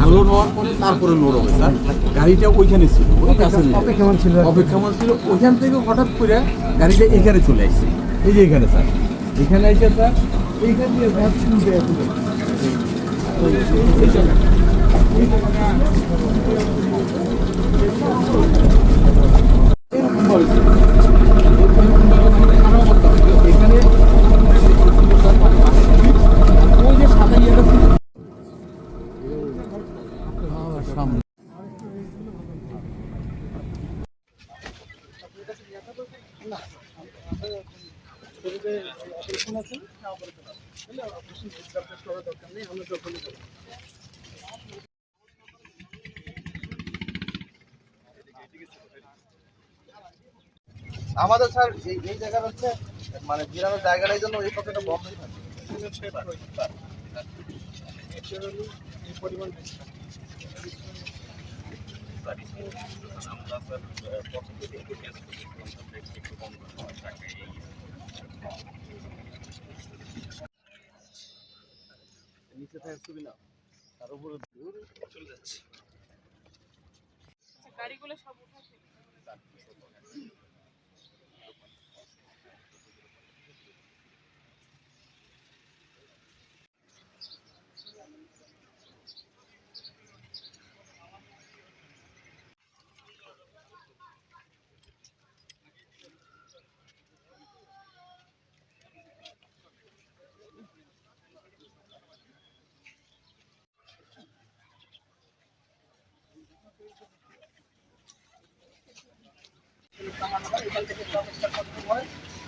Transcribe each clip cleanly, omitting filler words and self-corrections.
আলোড়ন হওয়ার পরে তারপরে লোড হবে স্যার। গাড়িটা ওইখানে ছিল, অপেক্ষমান ছিল। ওইখান থেকে হঠাৎ করে গাড়িটা এখানে চলে আসছে, এই যে এখানে স্যার, এখানে এসে স্যার এইখান দিয়ে এখানে ওই যে সাদা ইয়েটা ছিল সামনে। আমাদের স্যার এই জায়গার হচ্ছে মানে জিরানোর জায়গাটার জন্য এই পকেটটা বন্ধই থাকে। নিচে থাকে সুবিধা, তার উপরে চলে যাচ্ছে গাড়িগুলো সব উঠাছে।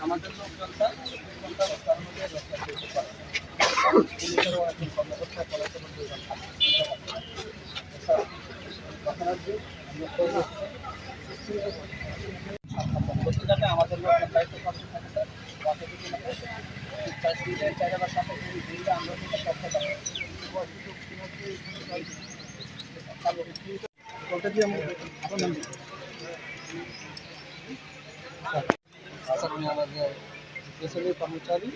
আমাদের লোকজন স্যার পত্রিকাতে আমাদের লোকজন দায়িত্ব থাকে স্যার। জায়গাটার সাথে আমরা কর্মচারী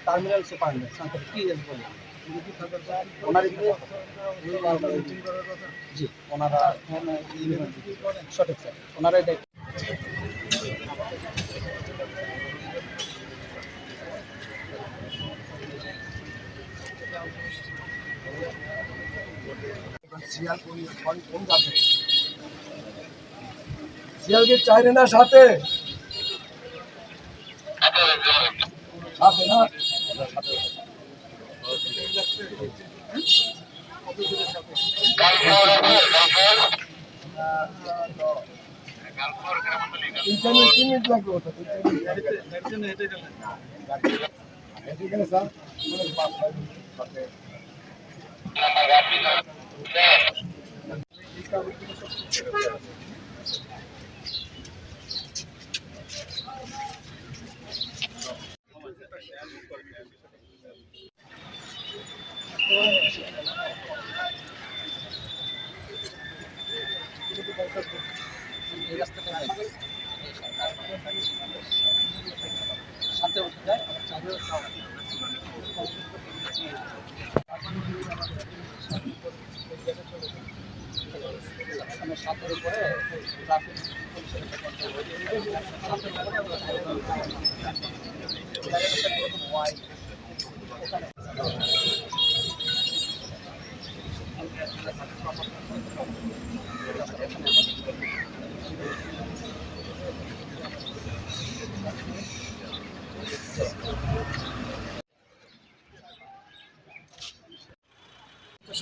টার্মিনাল সুপারিনটেন্ডেন্ট সংখ্যা কি বলে ওনার জি ওনারা সঠিক স্যার ওনারাই দায়িত্ব। শিয়ালকে চাইলে না সাথে সাথে না তিন মিনিট লাগবে ওটা এই রাস্তাটা সাথে উঠে যায় সাতের উপরে ট্রাফিক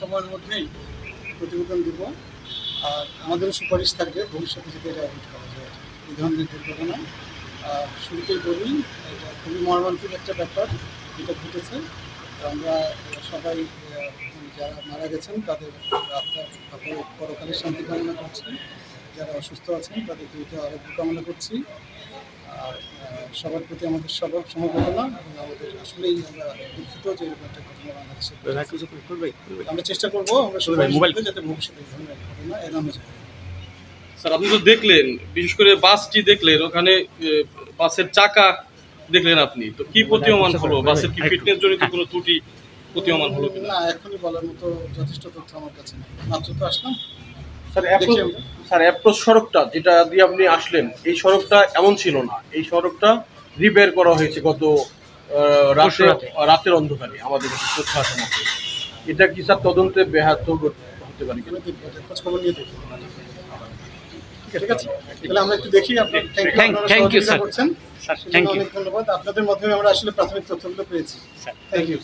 সময়ের মধ্যেই প্রতিবেদন দেব। আর আমাদেরও সুপারিশ থাকবে ভবিষ্যতে যাতে এটা অ্যাভয়েড করা যায় এই ধরনের দুর্ঘটনা। শুরুতেই বলি, এটা খুবই মর্মান্তিক একটা ব্যাপার যেটা ঘটেছে। আমরা সবাই যারা মারা গেছেন তাদের আত্মার পরকালের শান্তি কামনা করছি, যারা অসুস্থ আছেন তাদের দ্রুত আরোগ্য কামনা করছি। আর সবার প্রতি আমাদের সবার সমবেদনা এবং আমাদের আসলেই আমরা দুঃখিত যে এরকম একটা ঘটনা বাংলাদেশে। আমরা চেষ্টা করবো আমরা সবাই যাতে ভবিষ্যতে এই ধরনের ঘটনা এড়ানো যায়। স্যার আপনি তো দেখলেন, বিশেষ করে বাসটি দেখলেন, ওখানে বাসের চাকা দেখলেন আপনি, তো কি প্রতীয়মান হলো? বাসের কি ফিটনেস জনিত কোনো ত্রুটি প্রতীয়মান হলো কিনা? না, এখনই বলার মতো যথেষ্ট তথ্য আমার কাছে নেই, মাত্র তো আসলাম। স্যার দেখি আমরা। স্যার অ্যাপ্রোচ সড়কটা যেটা দিয়ে আপনি আসলেন, এই সড়কটা এমন ছিল না। এই সড়কটা রিপেয়ার করা হয়েছে গত রাতের অন্ধকারে আমাদের কাছে তথ্য আসা মতো। এটা কি স্যার তদন্তে ব্যাহত হতে পারে কিনা? আমি দেখবো, এটা খোঁজ খবর নিয়ে দেখবো। ঠিক আছে, তাহলে আমরা একটু দেখি। আপনি Thank you, sir. করছেন, স্যার সেজন্য থ্যাংক ইউ অনেক ধন্যবাদ। আপনাদের মাধ্যমে আমরা আসলে প্রাথমিক তথ্যগুলো পেয়েছি। Thank you.